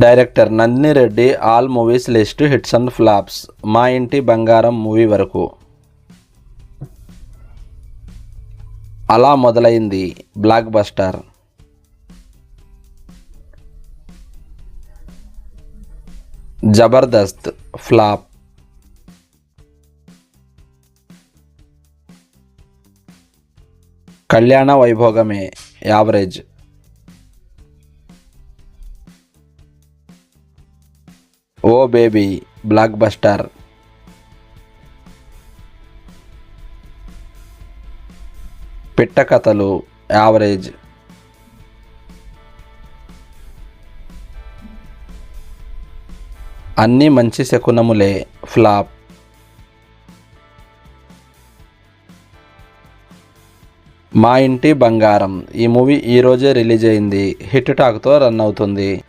Director Nandini Reddy all movies list hits and flops. మా ఇంటి బంగారం మూవీ వరకు. అలా మొదలైంది బ్లాక్ బస్టర్. జబర్దస్త్ ఫ్లాప్. కళ్యాణ వైభోగమే యావరేజ్. ఓ బేబీ బ్లాక్ బస్టర్. పిట్ట కథలు యావరేజ్. అన్నీ మంచి శకునములే ఫ్లాప్. మా ఇంటి బంగారం ఈ మూవీ ఈరోజే రిలీజ్ అయింది. హిట్ టాక్తో రన్ అవుతుంది.